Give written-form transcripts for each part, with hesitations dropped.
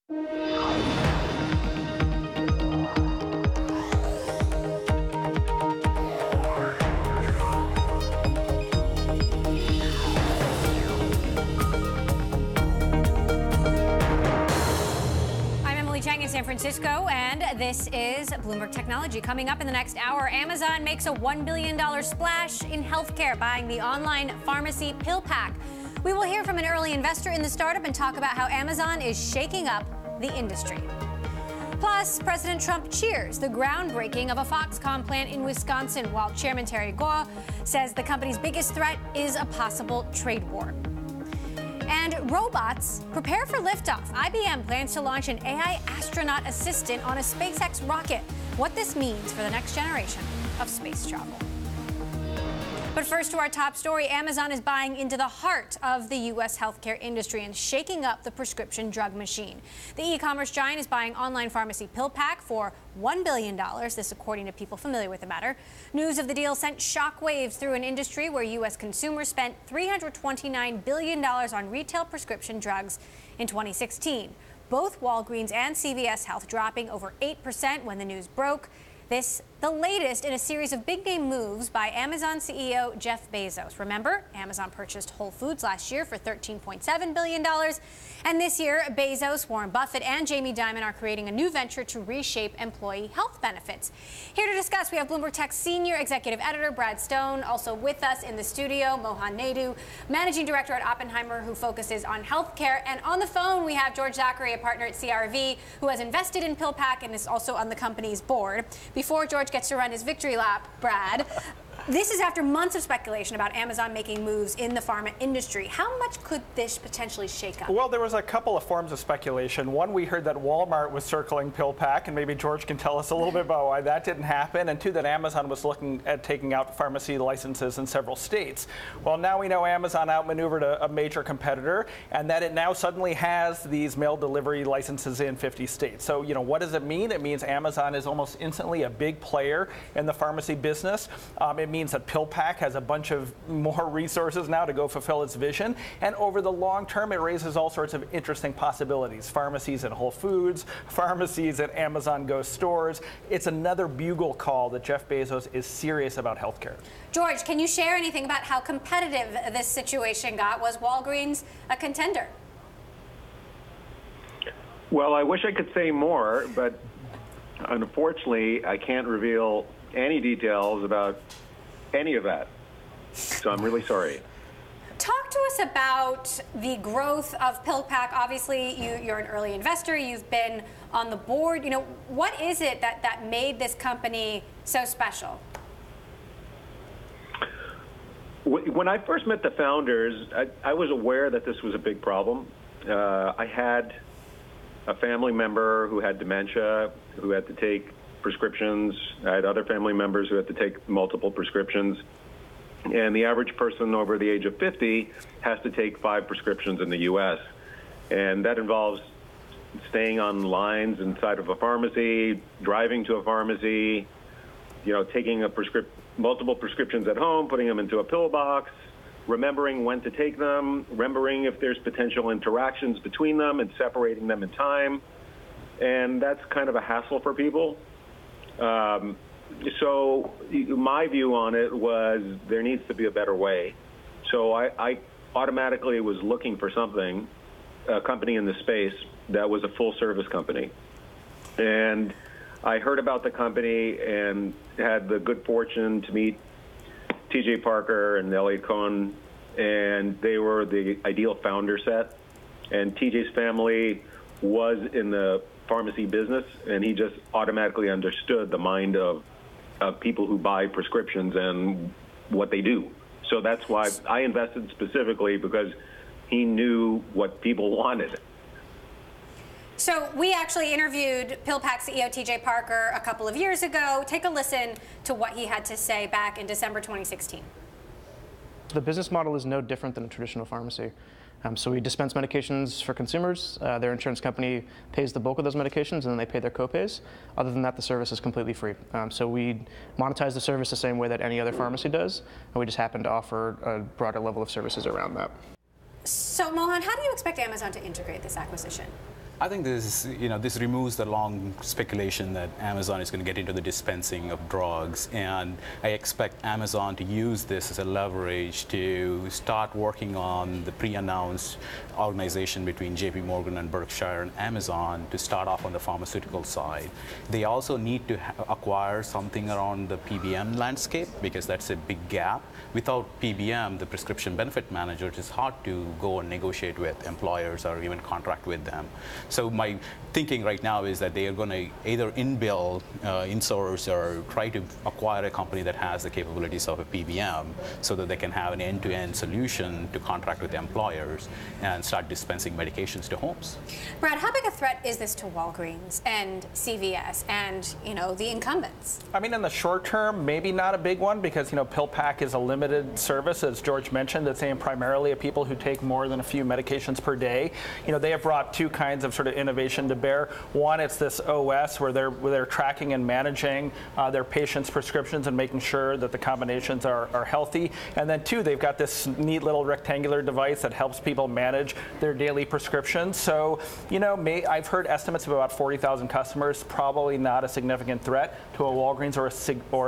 In San Francisco, and this is Bloomberg Technology. Coming up in the next hour, Amazon makes a $1 billion splash in healthcare, buying the online pharmacy PillPack. We will hear from an early investor in the startup and talk about how Amazon is shaking up the industry. Plus, President Trump cheers the groundbreaking of a FOXCONN plant in Wisconsin, while Chairman Terry Gou says the company's biggest threat is a possible trade war. And robots prepare for liftoff. IBM plans to launch an AI astronaut assistant on a SpaceX rocket. What this means for the next generation of space travel. But first, to our top story, Amazon is buying into the heart of the U.S. healthcare industry and shaking up the prescription drug machine. The e-commerce giant is buying online pharmacy PillPack for $1 billion, this according to people familiar with the matter. News of the deal sent shockwaves through an industry where U.S. consumers spent $329 billion on retail prescription drugs in 2016. Both Walgreens and CVS Health dropping over 8% when the news broke. This, the latest in a series of big-name moves by Amazon CEO Jeff Bezos. Remember, Amazon purchased Whole Foods last year for $13.7 billion. And this year, Bezos, Warren Buffett, and Jamie Dimon are creating a new venture to reshape employee health benefits. Here to discuss, we have Bloomberg Tech's senior executive editor, Brad Stone. Also with us in the studio, Mohan Naidu, managing director at Oppenheimer, who focuses on healthcare. And on the phone, we have George Zachary, a partner at CRV, who has invested in PillPack and is also on the company's board. Before George gets to run his victory lap, Brad, this is after months of speculation about Amazon making moves in the pharma industry. How much could this potentially shake up? Well, there was a couple of forms of speculation. One, we heard that Walmart was circling PillPack, and maybe George can tell us a little bit about why that didn't happen. And two, that Amazon was looking at taking out pharmacy licenses in several states. Well, now we know Amazon outmaneuvered a major competitor, and that it now suddenly has these mail delivery licenses in 50 states. So, you know, what does it mean? It means Amazon is almost instantly a big player in the pharmacy business. It means that PillPack has a bunch of more resources now to go fulfill its vision. And over the long term, it raises all sorts of interesting possibilities. Pharmacies at Whole Foods, pharmacies at Amazon Go stores. It's another bugle call that Jeff Bezos is serious about healthcare. George, can you share anything about how competitive this situation got? Was Walgreens a contender? Well, I wish I could say more, but unfortunately, I can't reveal any details about any of that. So I'm really sorry. Talk to us about the growth of PillPack. Obviously, you're an early investor. You've been on the board. You know, what is it that made this company so special? When I first met the founders, I was aware that this was a big problem. I had a family member who had dementia, who had to take prescriptions. I had other family members who had to take multiple prescriptions. And the average person over the age of 50 has to take 5 prescriptions in the U.S. And that involves staying on lines inside of a pharmacy, driving to a pharmacy, you know, taking multiple prescriptions at home, putting them into a pill box, remembering when to take them, remembering if there's potential interactions between them and separating them in time. And that's kind of a hassle for people. So my view on it was there needs to be a better way. So I automatically was looking for something, a company in the space that was a full-service company. And I heard about the company and had the good fortune to meet TJ Parker and Elliot Cohen, and they were the ideal founder set. And TJ's family was in the pharmacy business, and he just automatically understood the mind of people who buy prescriptions and what they do. So that's why I invested specifically, because he knew what people wanted. So we actually interviewed PillPack CEO TJ Parker a couple of years ago. Take a listen to what he had to say back in December 2016. The business model is no different than a traditional pharmacy. So we dispense medications for consumers. Their insurance company pays the bulk of those medications, and then they pay their copays. Other than that, the service is completely free. So we monetize the service the same way that any other pharmacy does, and we just happen to offer a broader level of services around that. So Mohan, how do you expect Amazon to integrate this acquisition? I think this removes the long speculation that Amazon is going to get into the dispensing of drugs, and I expect Amazon to use this as a leverage to start working on the pre-announced organization between JP Morgan and Berkshire and Amazon to start off on the pharmaceutical side. They also need to acquire something around the PBM landscape, because that's a big gap. Without PBM, the prescription benefit manager, it's hard to go and negotiate with employers or even contract with them. So my thinking right now is that they are going to either inbuild, insource, or try to acquire a company that has the capabilities of a PBM so that they can have an end-to-end solution to contract with employers and start dispensing medications to homes. Brad, how big a threat is this to Walgreens and CVS and, the incumbents? I mean, in the short term, maybe not a big one, because, PillPack is a limited service, as George mentioned, that's aimed primarily at people who take more than a few medications per day. They have brought two kinds of sort of innovation to bear. One, it's this OS where they're tracking and managing their patients' prescriptions and making sure that the combinations are healthy. And then two, they've got this neat little rectangular device that helps people manage their daily prescriptions. So, I've heard estimates of about 40,000 customers, probably not a significant threat to a Walgreens or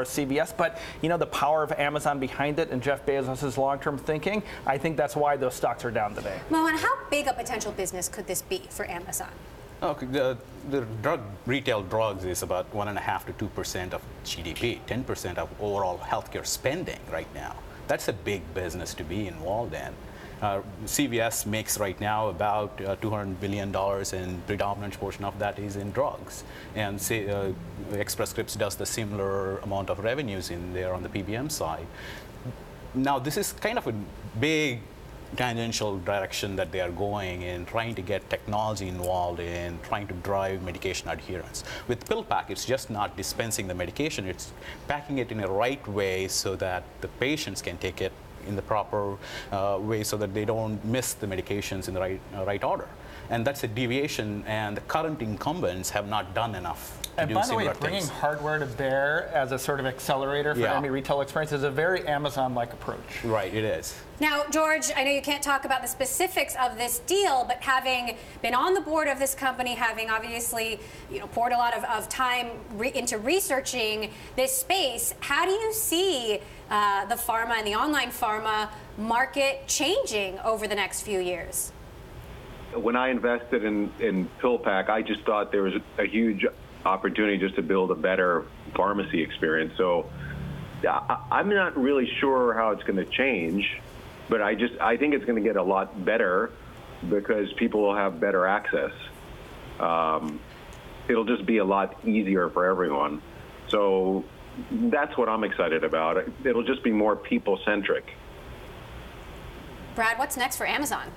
a CVS. But, the power of Amazon behind it and Jeff Bezos' long-term thinking, I think that's why those stocks are down today. Mohan, how big a potential business could this be for Amazon? Okay, the retail drugs is about 1.5% to 2% of GDP, 10% of overall healthcare spending right now. That's a big business to be involved in. CVS makes right now about $200 billion, and predominant portion of that is in drugs. And Express Scripts does the similar amount of revenues in there on the PBM side. Now, this is kind of a big tangential direction that they are going in, trying to get technology involved in trying to drive medication adherence. With PillPack, it's just not dispensing the medication, it's packing it in a right way so that the patients can take it in the proper way so that they don't miss the medications in the right order. And that's a deviation, and the current incumbents have not done enough to and do by the similar way, bringing things. hardware to bear as a sort of accelerator for any retail experience is a very Amazon-like approach. Right, it is. Now, George, I know you can't talk about the specifics of this deal, but having been on the board of this company, having obviously poured a lot of time into researching this space, how do you see the pharma and the online pharma market changing over the next few years? When I invested in PillPack, I just thought there was a huge opportunity just to build a better pharmacy experience. So I'm not really sure how it's going to change, but I think it's going to get a lot better because people will have better access. It'll just be a lot easier for everyone. So that's what I'm excited about. It'll just be more people-centric. Brad, what's next for Amazon?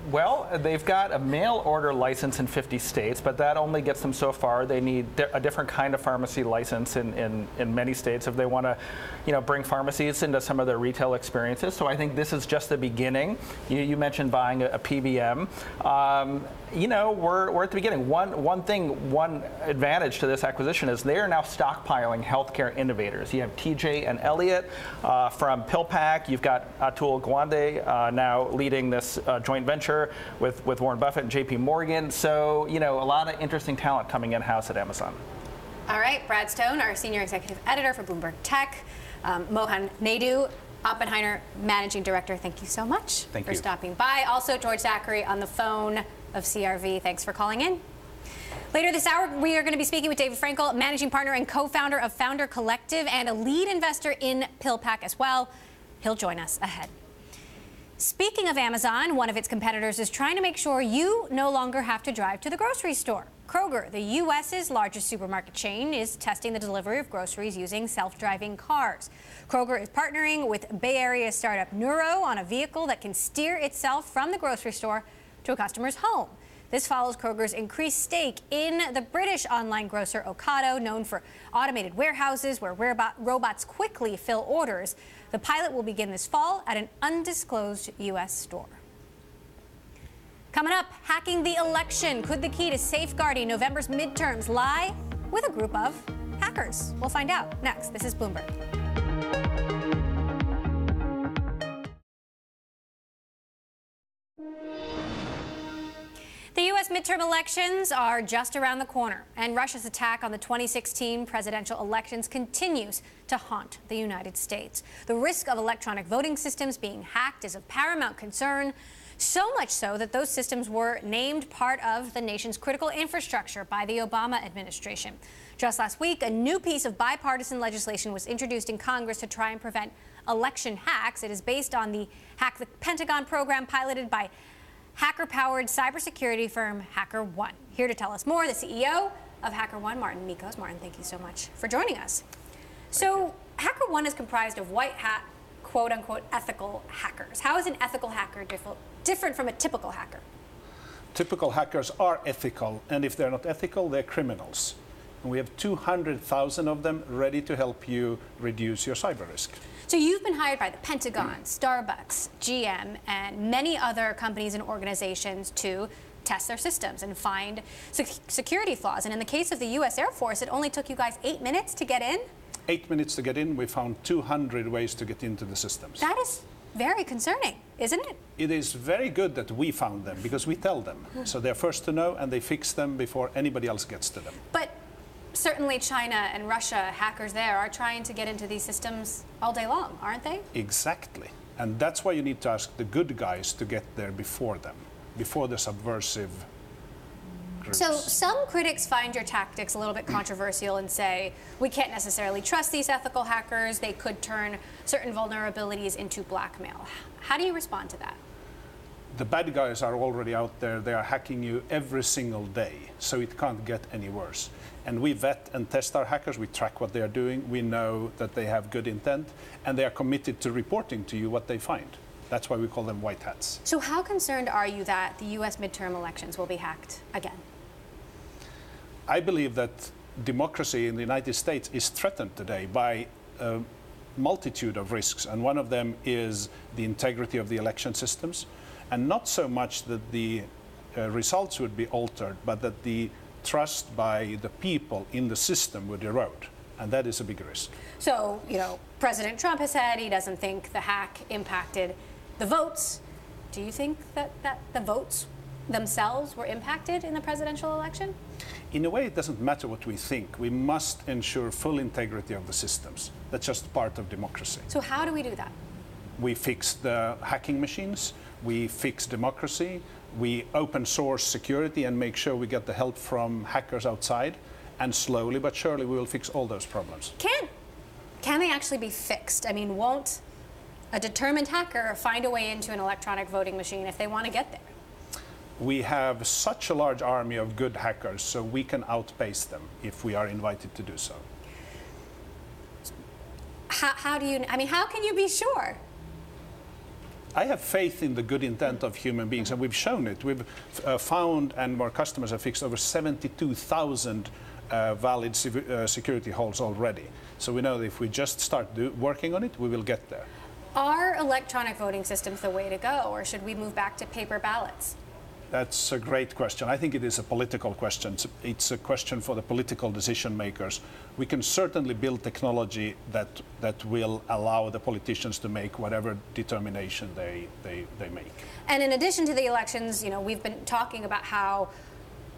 Well, they've got a mail order license in 50 states, but that only gets them so far. They need a different kind of pharmacy license in many states if they want to, bring pharmacies into some of their retail experiences. So I think this is just the beginning. You mentioned buying a PBM. We're at the beginning. One advantage to this acquisition is they are now stockpiling healthcare innovators. You have TJ and Elliott from PillPack. You've got Atul Gawande now leading this joint venture with Warren Buffett and JP Morgan. So, a lot of interesting talent coming in-house at Amazon. All right, Brad Stone, our senior executive editor for Bloomberg Tech. Mohan Naidu, Oppenheimer Managing Director, thank you so much for stopping by. Also, George Zachary on the phone of CRV. Thanks for calling in. Later this hour, we are going to be speaking with David Frankel, managing partner and co-founder of Founder Collective and a lead investor in PillPack as well. He'll join us ahead. Speaking of Amazon, one of its competitors is trying to make sure you no longer have to drive to the grocery store. Kroger, the U.S.'s largest supermarket chain, is testing the delivery of groceries using self-driving cars. Kroger is partnering with Bay Area startup Nuro on a vehicle that can steer itself from the grocery store to a customer's home. This follows Kroger's increased stake in the British online grocer Ocado, known for automated warehouses where robots quickly fill orders. The pilot will begin this fall at an undisclosed U.S. store. Coming up, hacking the election. Could the key to safeguarding November's midterms lie with a group of hackers? We'll find out next. This is Bloomberg. The midterm elections are just around the corner, and Russia's attack on the 2016 presidential elections continues to haunt the United States. The risk of electronic voting systems being hacked is of paramount concern, so much so that those systems were named part of the nation's critical infrastructure by the Obama administration. Just last week, a new piece of bipartisan legislation was introduced in Congress to try and prevent election hacks. It is based on the Hack the Pentagon program piloted by hacker-powered cybersecurity firm HackerOne. Here to tell us more, the CEO of HackerOne, Martin MICKOS. Martin, thank you so much for joining us. So, HackerOne is comprised of white hat, quote-unquote, ethical hackers. How is an ethical hacker different from a typical hacker? Typical hackers are ethical, and if they're not ethical, they're criminals. And we have 200,000 of them ready to help you reduce your cyber risk. So you've been hired by the Pentagon, Starbucks, GM, and many other companies and organizations to test their systems and find security flaws. And in the case of the U.S. Air Force, it only took you guys 8 minutes to get in? 8 minutes to get in. We found 200 ways to get into the systems. That is very concerning, isn't it? It is very good that we found them because we tell them. So they're first to know and they fix them before anybody else gets to them. But certainly China and Russia, hackers there, are trying to get into these systems all day long, aren't they? Exactly. And that's why you need to ask the good guys to get there before them, before the subversive groups. So some critics find your tactics a little bit controversial and say, we can't necessarily trust these ethical hackers. They could turn certain vulnerabilities into blackmail. How do you respond to that? The bad guys are already out there. They are hacking you every single day, so it can't get any worse. And we vet and test our hackers. We track what they are doing. We know that they have good intent, and they are committed to reporting to you what they find. That's why we call them white hats. So how concerned are you that the U.S. midterm elections will be hacked again? I believe that democracy in the United States is threatened today by a multitude of risks, and one of them is the integrity of the election systems. And not so much that the results would be altered, but that the trust by the people in the system would erode. And that is a big risk. So, you know, President Trump has said he doesn't think the hack impacted the votes. Do you think that the votes themselves were impacted in the presidential election? In a way, it doesn't matter what we think. We must ensure full integrity of the systems. That's just part of democracy. So how do we do that? We fix the hacking machines. We fix democracy. We open source security and make sure we get the help from hackers outside. And slowly but surely we will fix all those problems. Can they actually be fixed? I mean, won't a determined hacker find a way into an electronic voting machine if they want to get there? We have such a large army of good hackers, so we can outpace them if we are invited to do so. How can you be sure? I have faith in the good intent of human beings, and we've shown it. We've found, and our customers have fixed over 72,000 valid security holes already. So we know that if we just start working on it, we will get there. Are electronic voting systems the way to go, or should we move back to paper ballots? That's a great question. I think it is a political question. It's a question for the political decision makers. We can certainly build technology that will allow the politicians to make whatever determination they make. And in addition to the elections, you know, we've been talking about how,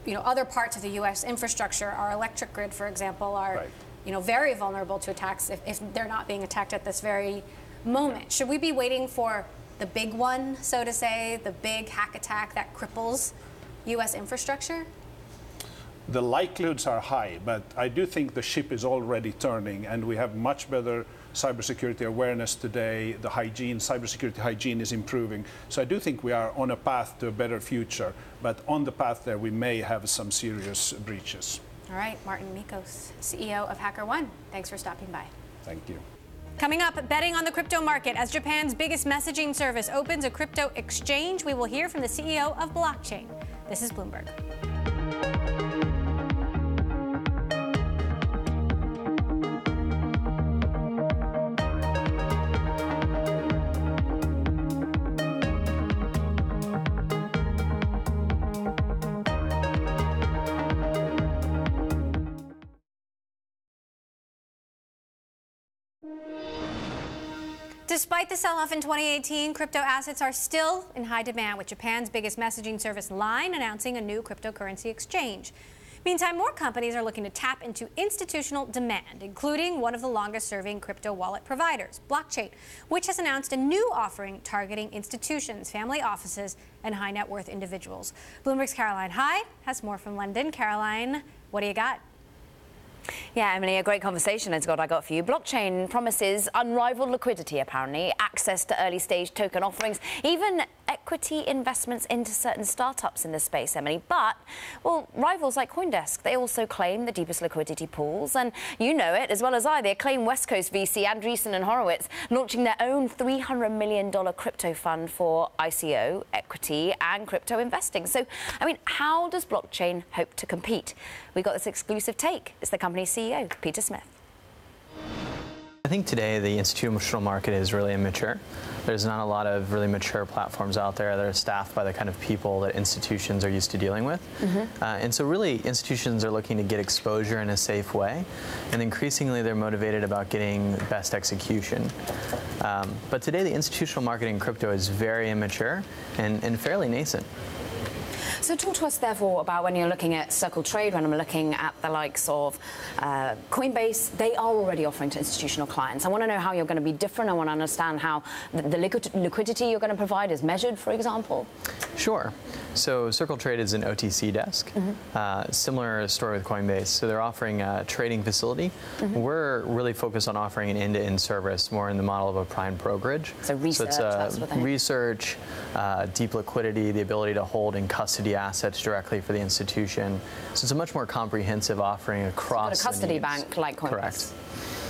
you know, other parts of the U.S. infrastructure, our electric grid, for example, are, right, you know, very vulnerable to attacks if they're not being attacked at this very moment. Should we be waiting for the big one, so to say, the big hack attack that cripples U.S. infrastructure? The likelihoods are high, but I do think the ship is already turning, and we have much better cybersecurity awareness today. The hygiene, cybersecurity hygiene is improving. So I do think we are on a path to a better future, but on the path there we may have some serious breaches. All right, Martin MICKOS, CEO of HackerOne. Thanks for stopping by. Thank you. Coming up, betting on the crypto market. As Japan's biggest messaging service opens a crypto exchange, we will hear from the CEO of blockchain. This is Bloomberg. Despite the sell-off in 2018, crypto assets are still in high demand, with Japan's biggest messaging service Line announcing a new cryptocurrency exchange. Meantime, more companies are looking to tap into institutional demand, including one of the longest-serving crypto wallet providers, Blockchain, which has announced a new offering targeting institutions, family offices, and high-net-worth individuals. Bloomberg's Caroline Hyde has more from London. Caroline, what do you got? Yeah, Emily, a great conversation is what I got for you. Blockchain promises unrivaled liquidity, apparently, access to early-stage token offerings, even equity investments into certain startups in the space, Emily. But, well, rivals like CoinDesk, they also claim the deepest liquidity pools. And you know it as well as I, the acclaimed West Coast VC Andreessen and Horowitz launching their own $300 million crypto fund for ICO, equity and crypto investing. So, I mean, how does Blockchain hope to compete? We got this exclusive take. It's the company's CEO, Peter Smith. I think today the institutional market is really immature. There's not a lot of really mature platforms out there that are staffed by the kind of people that institutions are used to dealing with. And so really institutions are looking to get exposure in a safe way, and increasingly they're motivated about getting best execution. But today the institutional market in crypto is very immature and fairly nascent. So talk to us, therefore, about when you're looking at Circle Trade, when I'm looking at the likes of Coinbase, they are already offering to institutional clients. I want to know how you're going to be different. I want to understand how the liquidity you're going to provide is measured, for example. Sure. So Circle Trade is an OTC desk. Similar story with Coinbase. So they're offering a trading facility. We're really focused on offering an end-to-end service, more in the model of a prime brokerage. So research, it's that sort of thing. Research, deep liquidity, the ability to hold and custody assets directly for the institution. So it's a much more comprehensive offering across a custody bank like Coinbase. Correct.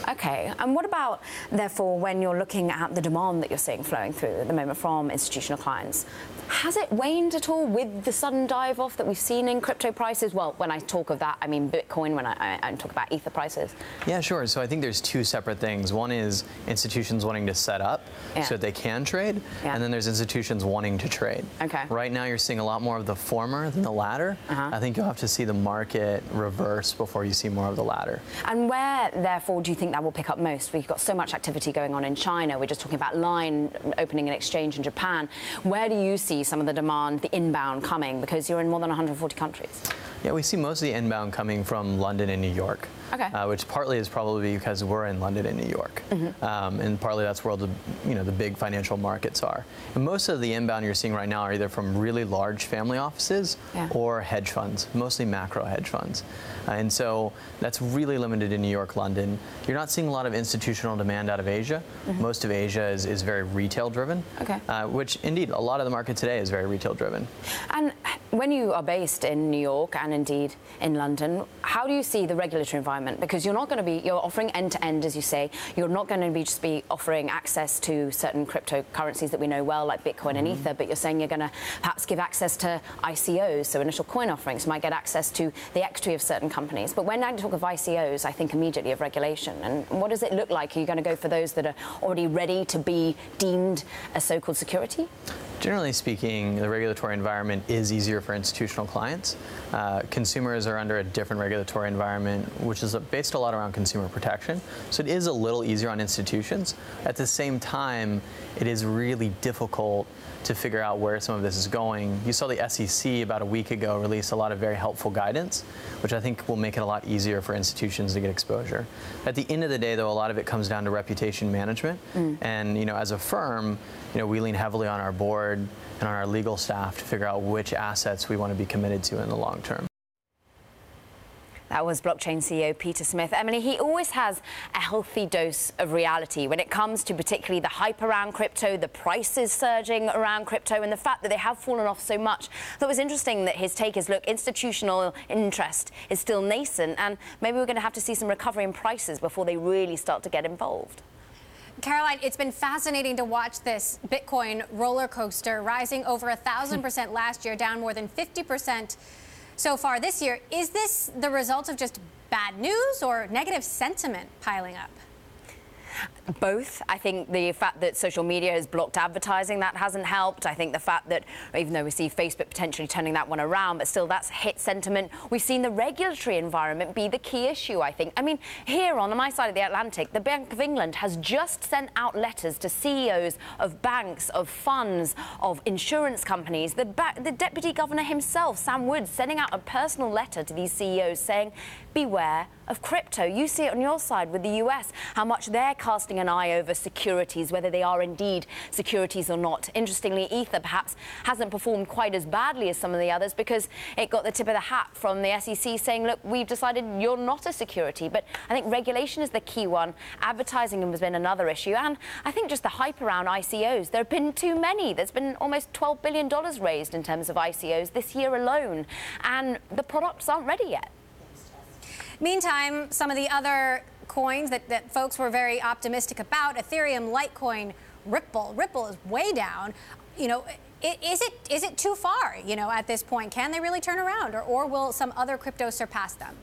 Okay, and what about, therefore, when you're looking at the demand that you're seeing flowing through at the moment from institutional clients? Has it waned at all with the sudden dive off that we've seen in crypto prices? Well, when I talk of that, I mean Bitcoin, when I talk about Ether prices. Yeah, sure. So I think there's two separate things. One is institutions wanting to set up so that they can trade, and then there's institutions wanting to trade. Okay. Right now you're seeing a lot more of the former than the latter. I think you'll have to see the market reverse before you see more of the latter. And where, therefore, do you think that will pick up most? We've got so much activity going on in China. We're just talking about Line opening an exchange in Japan. Where do you see some of the demand, the inbound coming, because you're in more than 140 countries? Yeah, we see most of the inbound coming from London and New York. Okay. Which partly is probably because we're in London and New York, and partly that's where the big financial markets are. And most of the inbound you're seeing right now are either from really large family offices or hedge funds, mostly macro hedge funds. And so that's really limited in New York, London. You're not seeing a lot of institutional demand out of Asia. Most of Asia is very retail driven, which indeed a lot of the market today is very retail driven. And when you are based in New York and indeed in London, how do you see the regulatory environment? Because you're not going to be, you're offering end-to-end, as you say. You're not going to be just be offering access to certain cryptocurrencies that we know well, like Bitcoin and Ether, but you're saying you're going to perhaps give access to ICOs, so initial coin offerings. You might get access to the equity of certain companies. But when I talk of ICOs, I think immediately of regulation. And what does it look like? Are you going to go for those that are already ready to be deemed a so-called security? Generally speaking, the regulatory environment is easier for institutional clients. Consumers are under a different regulatory environment, which is based a lot around consumer protection. So it is a little easier on institutions. At the same time, it is really difficult to figure out where some of this is going. You saw the SEC about a week ago release a lot of very helpful guidance, which I think will make it a lot easier for institutions to get exposure. At the end of the day, though, a lot of it comes down to reputation management. And as a firm, we lean heavily on our board and on our legal staff to figure out which assets we want to be committed to in the long term. That was Blockchain CEO Peter Smith. Emily, he always has a healthy dose of reality when it comes to particularly the hype around crypto, the prices surging around crypto, and the fact that they have fallen off so much. I thought it was interesting that his take is, look, institutional interest is still nascent, and maybe we're going to have to see some recovery in prices before they really start to get involved. Caroline, it's been fascinating to watch this Bitcoin roller coaster, rising over 1,000% last year, down more than 50% so far this year. Is this the result of just bad news or negative sentiment piling up? Both. I think the fact that social media has blocked advertising, that hasn't helped. I think the fact that, even though we see Facebook potentially turning that one around, but still that's hit sentiment. We've seen the regulatory environment be the key issue, I think. I mean, here on my side of the Atlantic, the Bank of England has just sent out letters to CEOs of banks, of funds, of insurance companies. The Deputy Governor himself, Sam Woods, sending out a personal letter to these CEOs saying, beware of crypto. You see it on your side with the US, how much they're casting an eye over securities, whether they are indeed securities or not. Interestingly, Ether perhaps hasn't performed quite as badly as some of the others because it got the tip of the hat from the SEC saying, look, we've decided you're not a security. But I think regulation is the key one. Advertising has been another issue. And I think just the hype around ICOs. There have been too many. There's been almost $12 billion raised in terms of ICOs this year alone. And the products aren't ready yet. Meantime, some of the other coins that folks were very optimistic about, Ethereum, Litecoin, Ripple. Ripple is way down. You know, is it too far, you know, at this point? Can they really turn around, or will some other crypto surpass them?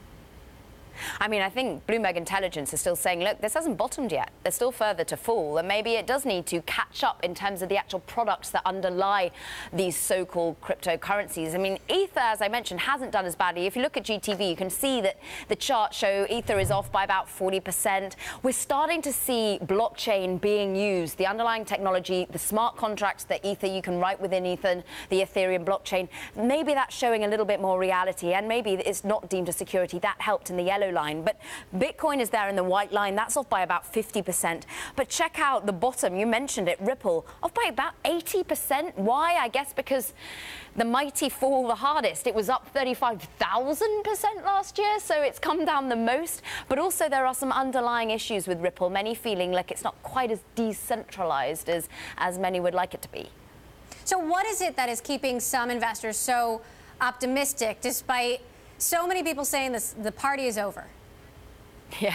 I mean, I think Bloomberg Intelligence is still saying, look, this hasn't bottomed yet. There's still further to fall, and maybe it does need to catch up in terms of the actual products that underlie these so-called cryptocurrencies. I mean, Ether, as I mentioned, hasn't done as badly. If you look at GTV, you can see that the charts show Ether is off by about 40%. We're starting to see blockchain being used, the underlying technology, the smart contracts that Ether, you can write within Ether, the Ethereum blockchain. Maybe that's showing a little bit more reality, and maybe it's not deemed a security. That helped in the yellow line, but Bitcoin is there in the white line. That's off by about 50%. But check out the bottom. You mentioned it, Ripple, off by about 80%. Why? I guess because the mighty fall the hardest. It was up 35,000% last year, so it's come down the most. But also there are some underlying issues with Ripple, many feeling like it's not quite as decentralized as many would like it to be. So what is it that is keeping some investors so optimistic despite so many people saying the party is over? Yeah,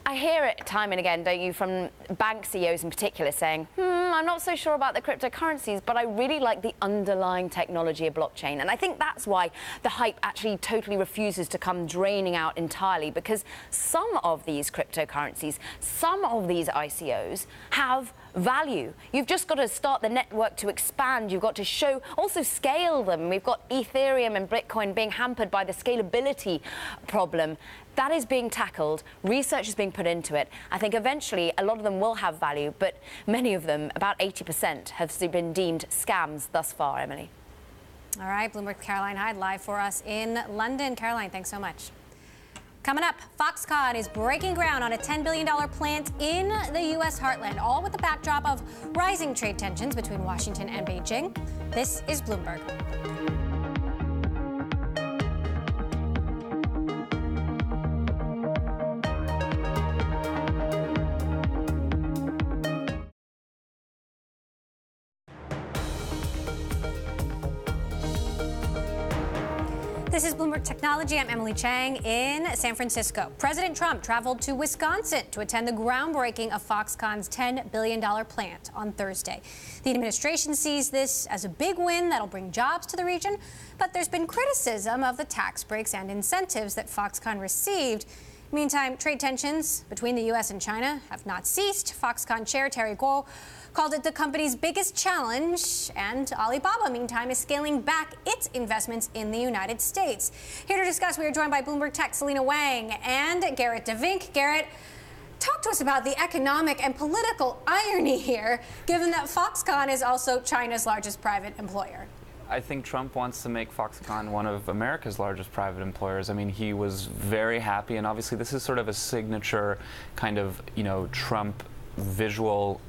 I hear it time and again, don't you, from bank CEOs in particular saying, I'm not so sure about the cryptocurrencies, but I really like the underlying technology of blockchain. And I think that's why the hype actually totally refuses to come draining out entirely, because some of these cryptocurrencies, some of these ICOs have value. You've just got to start the network to expand. You've got to also scale them. We've got Ethereum and Bitcoin being hampered by the scalability problem. That is being tackled. Research is being put into it. I think eventually a lot of them will have value, but many of them, about 80%, have been deemed scams thus far, Emily. All right, Bloomberg's Caroline Hyde live for us in London. Caroline, thanks so much. Coming up, FOXCONN is breaking ground on a $10 billion plant in the U.S. heartland, all with the backdrop of rising trade tensions between Washington and Beijing. This is Bloomberg. This is Bloomberg Technology. I'm Emily Chang in San Francisco. President Trump traveled to Wisconsin to attend the groundbreaking of FOXCONN's $10 billion plant on Thursday. The administration sees this as a big win that'll bring jobs to the region, but there's been criticism of the tax breaks and incentives that FOXCONN received. Meantime, trade tensions between the U.S. and China have not ceased. FOXCONN Chair Terry Kuo called it the company's biggest challenge, and Alibaba, meantime, is scaling back its investments in the United States. Here to discuss, we are joined by Bloomberg Tech's Selena Wang and Garrett DeVink. Garrett, talk to us about the economic and political irony here, given that FOXCONN is also China's largest private employer. I think Trump wants to make FOXCONN one of America's largest private employers. I mean, he was very happy, and obviously this is sort of a signature kind of, Trump visual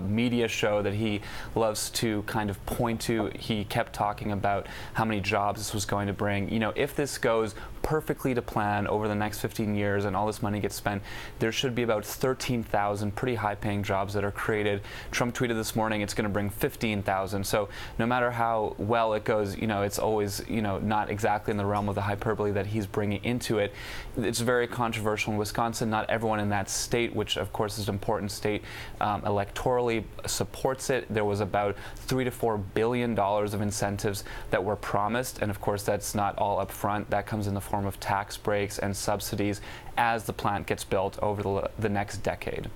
media show that he loves to kind of point to. He kept talking about how many jobs this was going to bring. If this goes perfectly to plan over the next 15 years and all this money gets spent, there should be about 13,000 pretty high-paying jobs that are created. Trump tweeted this morning it's going to bring 15,000. So no matter how well it goes, it's always, not exactly in the realm of the hyperbole that he's bringing into it. It's very controversial in Wisconsin. Not everyone in that state, which of course is an important state, electorally supports it. There was about $3 to $4 billion of incentives that were promised, and of course that's not all up front. That comes in the form form of tax breaks and subsidies as the plant gets built over the next decade.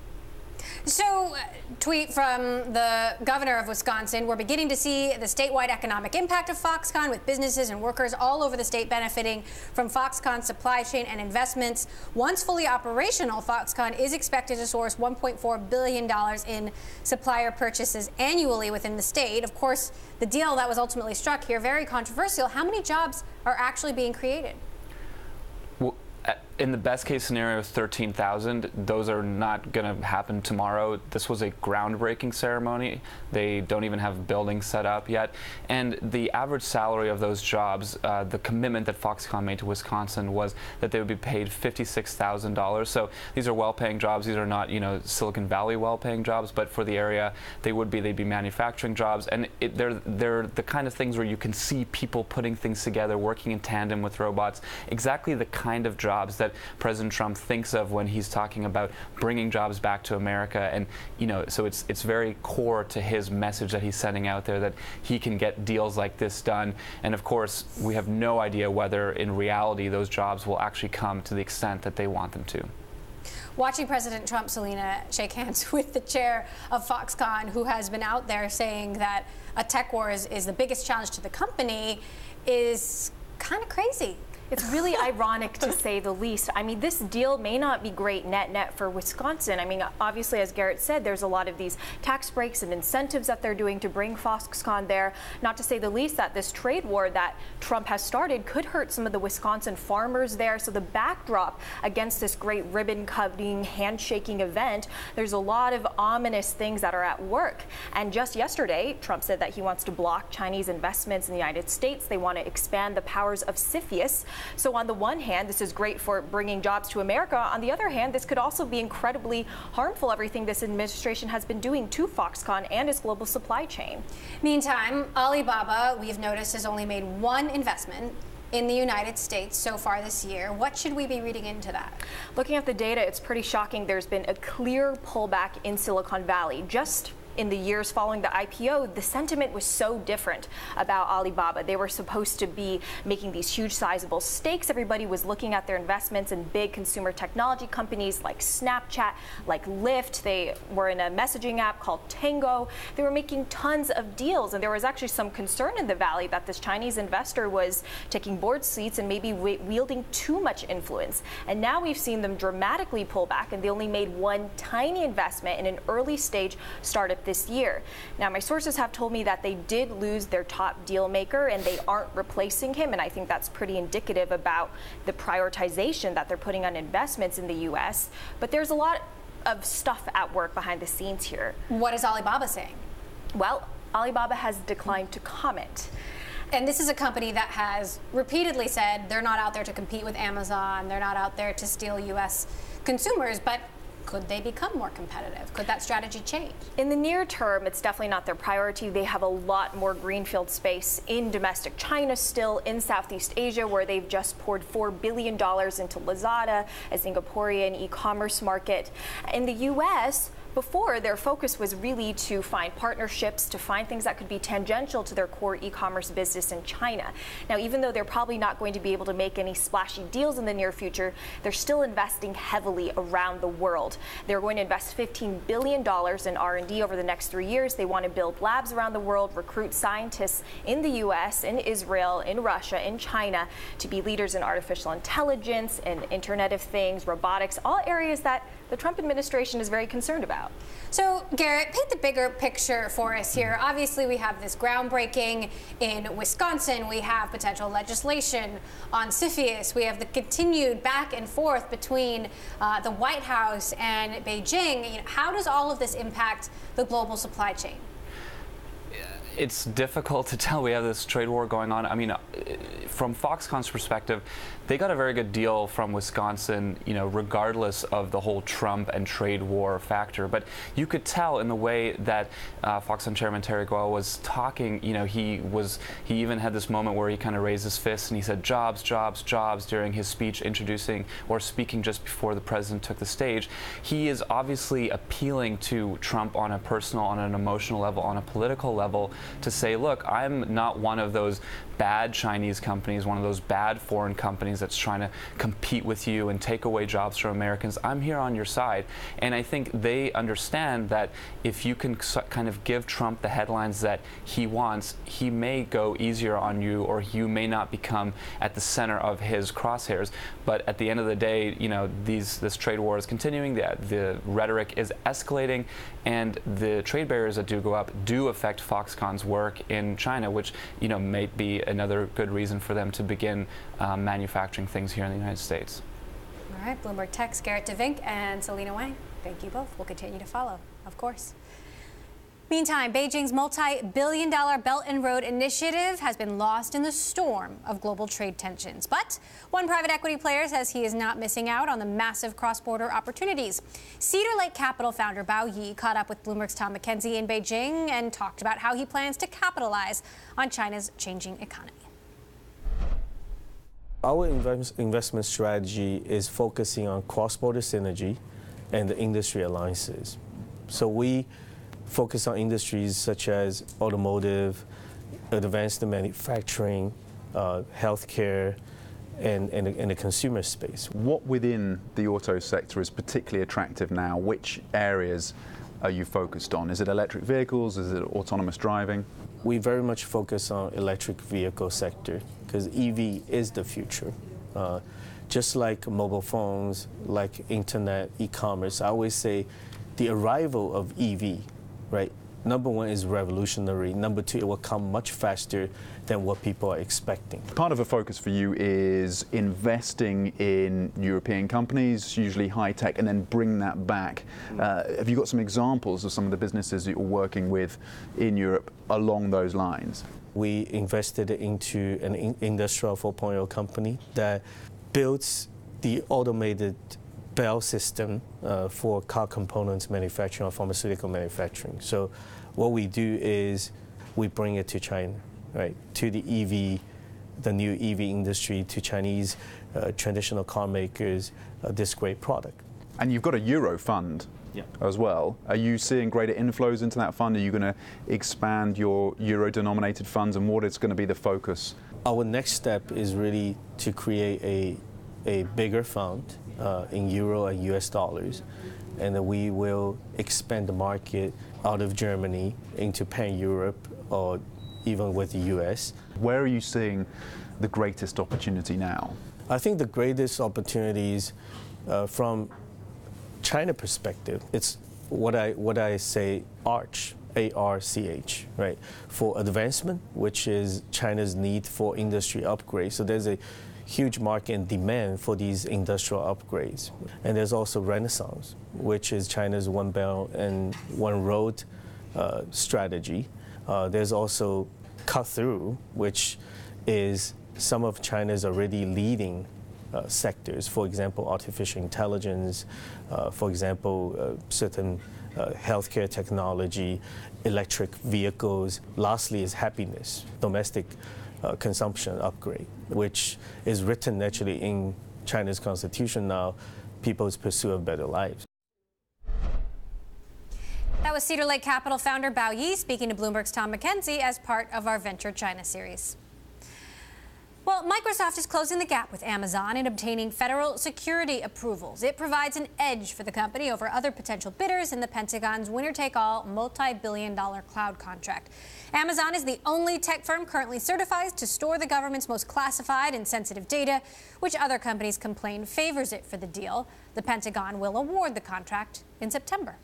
So, tweet from the governor of Wisconsin, we're beginning to see the statewide economic impact of Foxconn, with businesses and workers all over the state benefiting from Foxconn's supply chain and investments. Once fully operational, Foxconn is expected to source $1.4 billion in supplier purchases annually within the state. Of course, the deal that was ultimately struck here, very controversial. How many jobs are actually being created? Well, in the best case scenario, 13,000. Those are not going to happen tomorrow. This was a groundbreaking ceremony. They don't even have buildings set up yet. And the average salary of those jobs, the commitment that Foxconn made to Wisconsin was that they would be paid $56,000. So these are well-paying jobs. These are not, Silicon Valley well-paying jobs, but for the area, they'd be manufacturing jobs. And they're the kind of things where you can see people putting things together, working in tandem with robots. Exactly the kind of jobs that President Trump thinks of when he's talking about bringing jobs back to America. And so it's very core to his message that he's sending out there, that he can get deals like this done. And of course, we have no idea whether in reality those jobs will actually come to the extent that they want them to. Watching President Trump, Selena, shake hands with the chair of Foxconn, who has been out there saying that a tech war is the biggest challenge to the company, is kind of crazy. It's really ironic, to say the least. I mean, this deal may not be great net for Wisconsin. I mean, obviously, as Garrett said, there's a lot of these tax breaks and incentives that they're doing to bring Foxconn there. Not to say the least that this trade war that Trump has started could hurt some of the Wisconsin farmers there. So the backdrop against this great ribbon-cutting, handshaking event, there's a lot of ominous things that are at work. And just yesterday, Trump said that he wants to block Chinese investments in the United States. They want to expand the powers of CFIUS. So on the one hand, this is great for bringing jobs to America. On the other hand, this could also be incredibly harmful, everything this administration has been doing to Foxconn and its global supply chain. Meantime, Alibaba, we've noticed, has only made one investment in the United States so far this year. What should we be reading into that? Looking at the data, it's pretty shocking. There's been a clear pullback in Silicon Valley. Just in the years following the IPO, the sentiment was so different about Alibaba. They were supposed to be making these huge sizable stakes. Everybody was looking at their investments in big consumer technology companies like Snapchat, like Lyft. They were in a messaging app called Tango. They were making tons of deals, and there was actually some concern in the Valley that this Chinese investor was taking board seats and maybe wielding too much influence. And now we've seen them dramatically pull back, and they only made one tiny investment in an early stage startup this year. Now, my sources have told me that they did lose their top deal maker and they aren't replacing him, and I think that's pretty indicative about the prioritization that they're putting on investments in the U.S. But there's a lot of stuff at work behind the scenes here. What is Alibaba saying? Well, Alibaba has declined to comment. And this is a company that has repeatedly said they're not out there to compete with Amazon, they're not out there to steal U.S. consumers, but could they become more competitive? Could that strategy change? In the near term, it's definitely not their priority. They have a lot more greenfield space in domestic China still, in Southeast Asia, where they've just poured $4 billion into Lazada, a Singaporean e-commerce market. In the U.S., before, their focus was really to find partnerships, to find things that could be tangential to their core e-commerce business in China. Now, even though they're probably not going to be able to make any splashy deals in the near future, they're still investing heavily around the world. They're going to invest $15 billion in R&D over the next 3 years. They want to build labs around the world, recruit scientists in the U.S., in Israel, in Russia, in China, to be leaders in artificial intelligence and Internet of Things, robotics, all areas that the Trump administration is very concerned about. So, Garrett, paint the bigger picture for us here. Obviously, we have this groundbreaking in Wisconsin. We have potential legislation on CFIUS. We have the continued back and forth between the White House and Beijing. How does all of this impact the global supply chain? It's difficult to tell. We have this trade war going on. I mean, from Foxconn's perspective, they got a very good deal from Wisconsin, regardless of the whole Trump and trade war factor. But you could tell in the way that Foxconn Chairman Terry Gou was talking, he even had this moment where he kind of raised his fist and he said, jobs, jobs, jobs, during his speech introducing or speaking just before the president took the stage. He is obviously appealing to Trump on a personal, on an emotional level, on a political level. to say, look, I'm not one of those bad Chinese companies, one of those bad foreign companies that's trying to compete with you and take away jobs from Americans. I'm here on your side. And I think they understand that if you can kind of give Trump the headlines that he wants, he may go easier on you, or you may not become at the center of his crosshairs. But at the end of the day, you know, this trade war is continuing, the rhetoric is escalating, and the trade barriers that do go up do affect Foxconn's work in China, which, you know, may be another good reason for them to begin manufacturing things here in the United States. All right, Bloomberg Tech's Garrett DeVink and Selena Wang, thank you both. We'll continue to follow, of course. Meantime, Beijing's multi-billion-dollar Belt and Road Initiative has been lost in the storm of global trade tensions. But one private equity player says he is not missing out on the massive cross-border opportunities. Cedar Lake Capital founder Bao Yi caught up with Bloomberg's Tom McKenzie in Beijing and talked about how he plans to capitalize on China's changing economy. Our investment strategy is focusing on cross-border synergy and the industry alliances. So we focus on industries such as automotive, advanced manufacturing, healthcare, and the consumer space. What within the auto sector is particularly attractive now? Which areas are you focused on? Is it electric vehicles? Is it autonomous driving? We very much focus on electric vehicle sector because EV is the future. Just like mobile phones, like internet, e-commerce, I always say the arrival of EV, right? Number one is revolutionary. Number two, it will come much faster than what people are expecting. Part of a focus for you is investing in European companies, usually high tech, and then bring that back. Have you got some examples of some of the businesses that you're working with in Europe along those lines? We invested into an industrial 4.0 company that builds the automated belt system for car components manufacturing or pharmaceutical manufacturing. So what we do is we bring it to China, right? To the EV, the new EV industry, to Chinese traditional car makers, this great product. And you've got a Euro fund as well. Are you seeing greater inflows into that fund? Are you going to expand your Euro-denominated funds, and what is going to be the focus? Our next step is really to create a bigger fund in Euro and US dollars, and then we will expand the market out of Germany into pan-Europe or even with the US. Where are you seeing the greatest opportunity now? I think the greatest opportunities from China perspective, it's what I say ARCH, A-R-C-H, right? For advancement, which is China's need for industry upgrade. So there's a huge market and demand for these industrial upgrades. And there's also Renaissance, which is China's one belt and one road strategy. There's also cut through, which is some of China's already leading sectors. For example, artificial intelligence, for example, certain healthcare technology, electric vehicles. Lastly is happiness, domestic consumption upgrade, which is written actually in China's constitution now, people's pursuit of better lives. That was Cedar Lake Capital founder Bao Yi speaking to Bloomberg's Tom McKenzie as part of our Venture China series. Well, Microsoft is closing the gap with Amazon in obtaining federal security approvals. It provides an edge for the company over other potential bidders in the Pentagon's winner-take-all multi-billion-dollar cloud contract. Amazon is the only tech firm currently certified to store the government's most classified and sensitive data, which other companies complain favors it for the deal. The Pentagon will award the contract in September.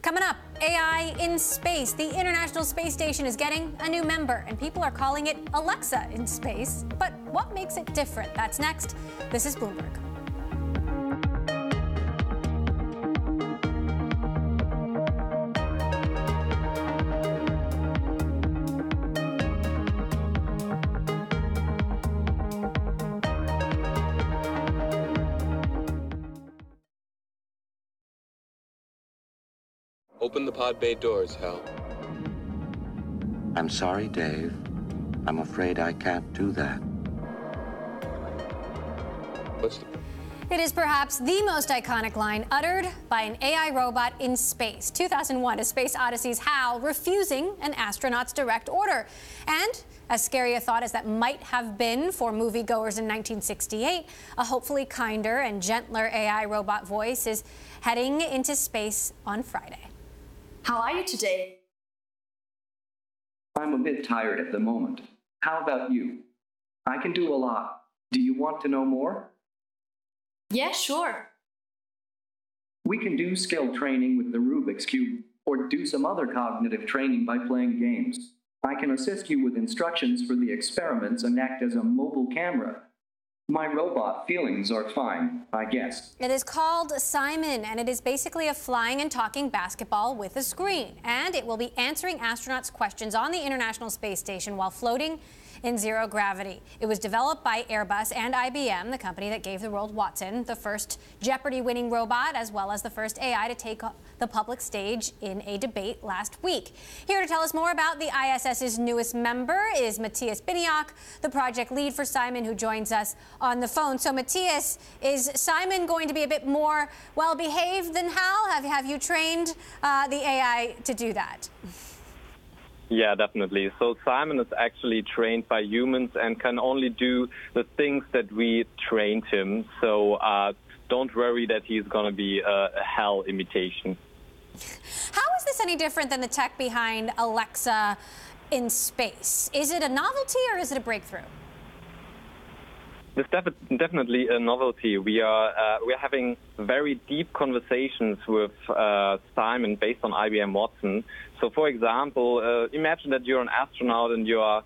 Coming up, AI in space. The International Space Station is getting a new member, and people are calling it Alexa in space. But what makes it different? That's next. This is Bloomberg. Open the pod bay doors, Hal. I'm sorry, Dave. I'm afraid I can't do that. What's the... It is perhaps the most iconic line uttered by an AI robot in space. 2001, A Space Odyssey's HAL refusing an astronaut's direct order. And as scary a thought as that might have been for moviegoers in 1968, a hopefully kinder and gentler AI robot voice is heading into space on Friday. How are you today? I'm a bit tired at the moment. How about you? I can do a lot. Do you want to know more? Yeah, sure. We can do skill training with the Rubik's Cube, or do some other cognitive training by playing games. I can assist you with instructions for the experiments and act as a mobile camera. My robot feelings are fine, I guess. It is called Simon, and it is basically a flying and talking basketball with a screen. And it will be answering astronauts' questions on the International Space Station while floating in zero gravity. It was developed by Airbus and IBM, the company that gave the world Watson, the first Jeopardy-winning robot, as well as the first AI to take the public stage in a debate last week. Here to tell us more about the ISS's newest member is Matthias Biniak, the project lead for Simon, who joins us on the phone. So, Matthias, is Simon going to be a bit more well-behaved than HAL? Have you trained the AI to do that? Yeah, definitely. So Simon is actually trained by humans and can only do the things that we trained him. So don't worry that he's going to be a HAL imitation. How is this any different than the tech behind Alexa in space? Is it a novelty or is it a breakthrough? It's definitely a novelty. We are having very deep conversations with Simon based on IBM Watson. So, for example, imagine that you're an astronaut and you are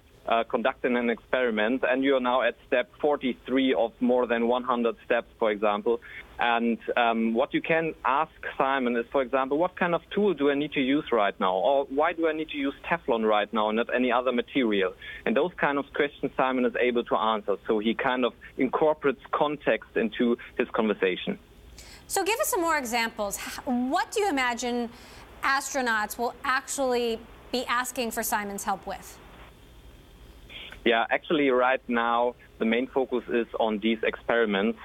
conducting an experiment, and you are now at step 43 of more than 100 steps, for example. And what you can ask Simon is, for example, what kind of tool do I need to use right now? Or why do I need to use Teflon right now and not any other material? And those kind of questions Simon is able to answer. So he kind of incorporates context into his conversation. So give us some more examples. What do you imagine astronauts will actually be asking for Simon's help with? Yeah, actually right now the main focus is on these experiments.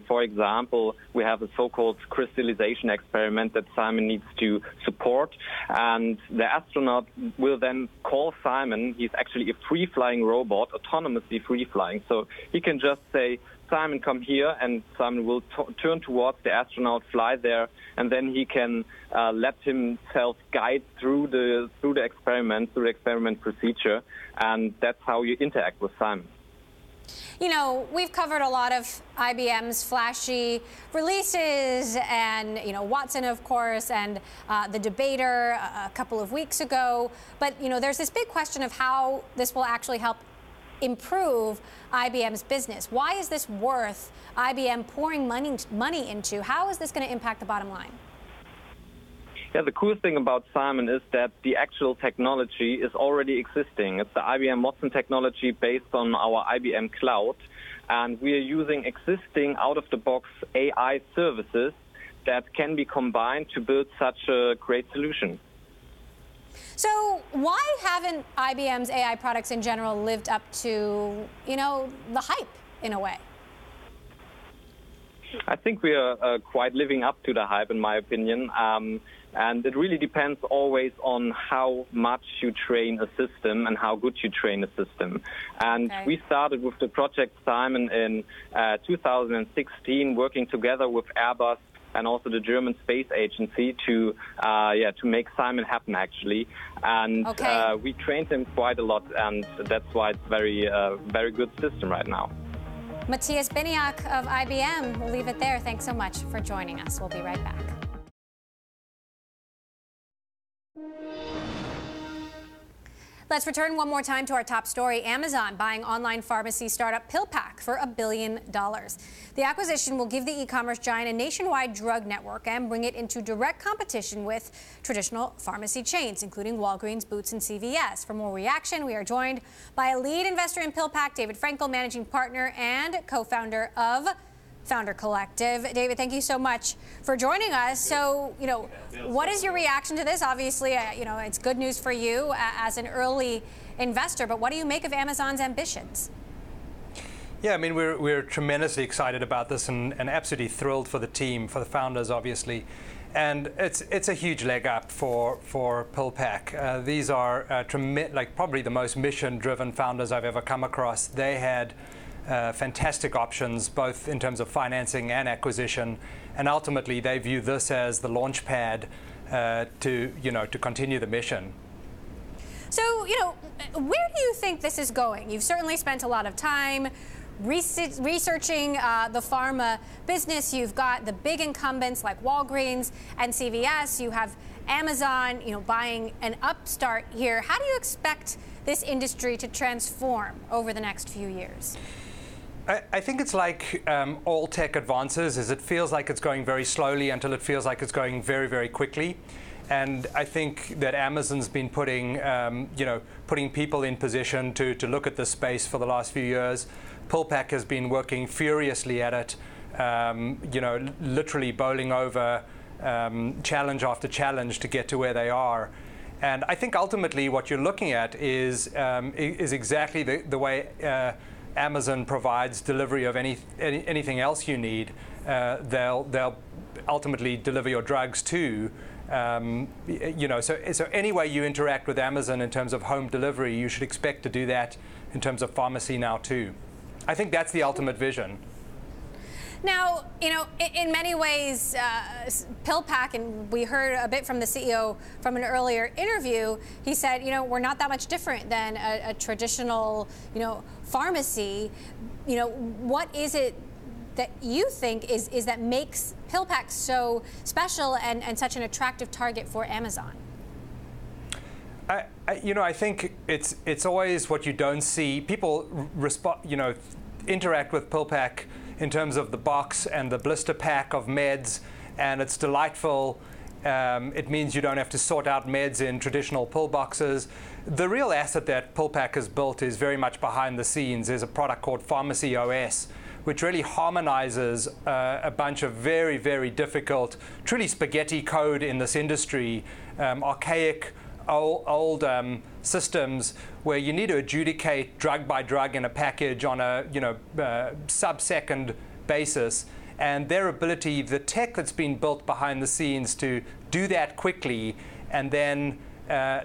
For example, we have a so-called crystallization experiment that Simon needs to support, and the astronaut will then call Simon. He's actually a free-flying robot, autonomously free-flying, so he can just say, Simon, come here, and Simon will turn towards the astronaut, fly there, and then he can let himself guide through the experiment procedure, and that's how you interact with Simon. You know, we've covered a lot of IBM's flashy releases and, you know, Watson, of course, and the debater a couple of weeks ago. But, you know, there's this big question of how this will actually help improve IBM's business. Why is this worth IBM pouring money into? How is this going to impact the bottom line? Yeah, the cool thing about Simon is that the actual technology is already existing. It's the IBM Watson technology based on our IBM Cloud, and we are using existing out-of-the-box AI services that can be combined to build such a great solution. So why haven't IBM's AI products in general lived up to, you know, the hype in a way? I think we are quite living up to the hype, in my opinion. And it really depends always on how much you train a system and how good you train a system. And we started with the project Simon in 2016, working together with Airbus and also the German Space Agency to make Simon happen, actually. And we trained him quite a lot, and that's why it's very good system right now. Matthias Biniak of IBM. We'll leave it there. Thanks so much for joining us. We'll be right back. Let's return one more time to our top story. Amazon buying online pharmacy startup PillPack for $1 billion. The acquisition will give the e-commerce giant a nationwide drug network and bring it into direct competition with traditional pharmacy chains, including Walgreens, Boots, and CVS. For more reaction, we are joined by a lead investor in PillPack, David Frankel, managing partner and co-founder of Founder Collective. David, thank you so much for joining us. So, you know, what is your reaction to this? Obviously, you know, it's good news for you as an early investor, but what do you make of Amazon's ambitions? Yeah, I mean, we're tremendously excited about this and absolutely thrilled for the team, for the founders, obviously. And it's a huge leg up for PillPack. These are like probably the most mission-driven founders I've ever come across. They had fantastic options, both in terms of financing and acquisition, and ultimately they view this as the launch pad to continue the mission. So, where do you think this is going? You've certainly spent a lot of time researching the pharma business. You've got the big incumbents like Walgreens and CVS. You have Amazon, buying an upstart here. How do you expect this industry to transform over the next few years? I think it's like all tech advances, is it feels like it's going very slowly until it feels like it's going very, very quickly. And I think that Amazon's been putting, putting people in position to look at this space for the last few years. PillPack has been working furiously at it, literally bowling over challenge after challenge to get to where they are. And I think ultimately what you're looking at is exactly the way Amazon provides delivery of anything else you need. They'll ultimately deliver your drugs too. So any way you interact with Amazon in terms of home delivery, you should expect to do that in terms of pharmacy now too. I think that's the ultimate vision. Now, in many ways, PillPack, and we heard a bit from the CEO from an earlier interview, he said, we're not that much different than a traditional, pharmacy. What is it that you think is that makes PillPack so special and such an attractive target for Amazon? I think it's always what you don't see. People interact with PillPack in terms of the box and the blister pack of meds, and it's delightful. It means you don't have to sort out meds in traditional pill boxes. The real asset that PillPack has built is very much behind the scenes. There's a product called Pharmacy OS, which really harmonizes a bunch of very, very difficult, truly spaghetti code in this industry, archaic, old systems where you need to adjudicate drug by drug in a package on a sub-second basis. And their ability, the tech that's been built behind the scenes to do that quickly, and then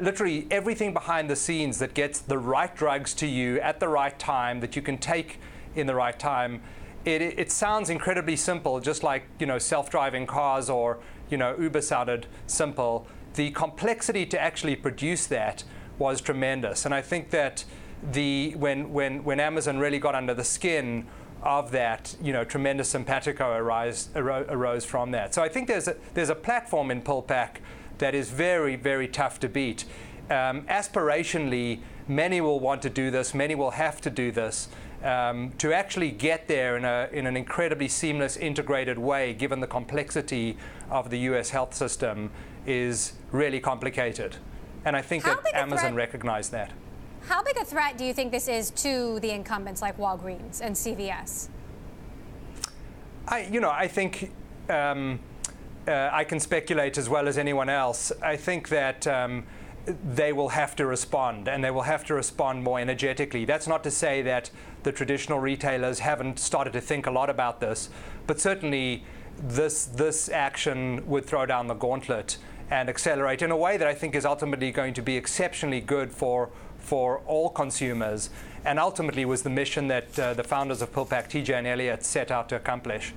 literally everything behind the scenes that gets the right drugs to you at the right time that you can take in the right time. It sounds incredibly simple, just like self-driving cars or Uber sounded simple. The complexity to actually produce that was tremendous, and I think that when Amazon really got under the skin of that, tremendous simpatico arose from that. So I think there's a platform in PillPack that is very, very tough to beat. Aspirationally, many will want to do this, many will have to do this. To actually get there in an incredibly seamless, integrated way, given the complexity of the US health system, is really complicated. And I think that Amazon recognized that. How big a threat do you think this is to the incumbents like Walgreens and CVS? I think I can speculate as well as anyone else. I think that they will have to respond, and they will have to respond more energetically. That's not to say that the traditional retailers haven't started to think a lot about this, but certainly this action would throw down the gauntlet and accelerate in a way that I think is ultimately going to be exceptionally good for all consumers, and ultimately was the mission that the founders of PillPack, TJ and Elliott, set out to accomplish.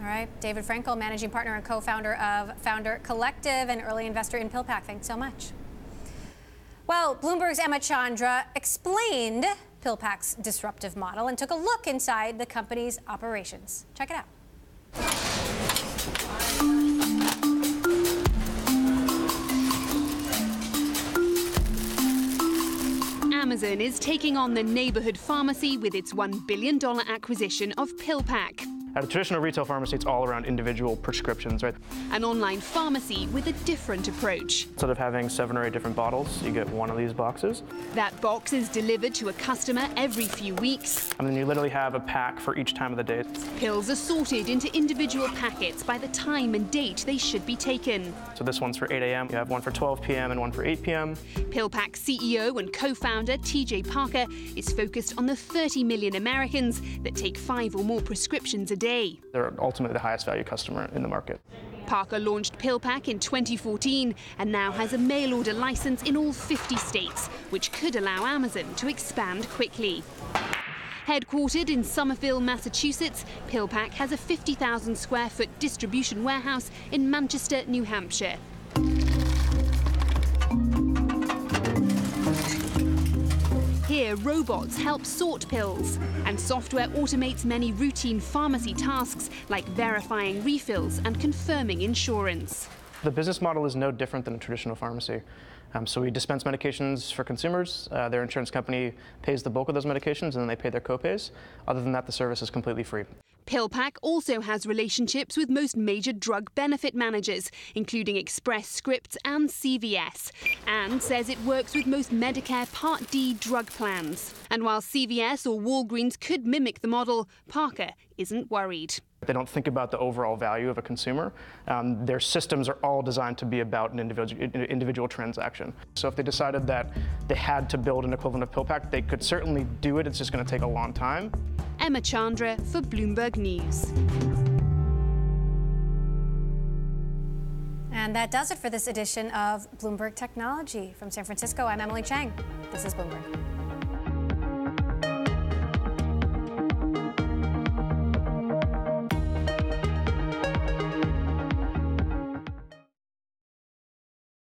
All right, David Frankel, managing partner and co-founder of Founder Collective and early investor in PillPack. Thanks so much. Well, Bloomberg's Emma Chandra explained PillPack's disruptive model and took a look inside the company's operations. Check it out. Amazon is taking on the neighborhood pharmacy with its $1 billion acquisition of PillPack. At a traditional retail pharmacy, it's all around individual prescriptions, right? An online pharmacy with a different approach. Instead of having 7 or 8 different bottles, you get one of these boxes. That box is delivered to a customer every few weeks. And then you literally have a pack for each time of the day. Pills are sorted into individual packets by the time and date they should be taken. So this one's for 8 a.m., you have one for 12 p.m. and one for 8 p.m. PillPack CEO and co-founder TJ Parker is focused on the 30 million Americans that take 5 or more prescriptions a day. They're ultimately the highest value customer in the market. Parker launched PillPack in 2014 and now has a mail order license in all 50 states, which could allow Amazon to expand quickly. Headquartered in Somerville, Massachusetts, PillPack has a 50,000 square foot distribution warehouse in Manchester, New Hampshire. Here, robots help sort pills, and software automates many routine pharmacy tasks like verifying refills and confirming insurance. The business model is no different than a traditional pharmacy. So we dispense medications for consumers. Their insurance company pays the bulk of those medications, and then they pay their copays. Other than that, the service is completely free. PillPack also has relationships with most major drug benefit managers, including Express Scripts and CVS, and says it works with most Medicare Part D drug plans. And while CVS or Walgreens could mimic the model, Parker isn't worried. They don't think about the overall value of a consumer. Their systems are all designed to be about an individual transaction. So if they decided that they had to build an equivalent of PillPack, they could certainly do it. It's just going to take a long time. Emma Chandra for Bloomberg News. And that does it for this edition of Bloomberg Technology. From San Francisco, I'm Emily Chang. This is Bloomberg.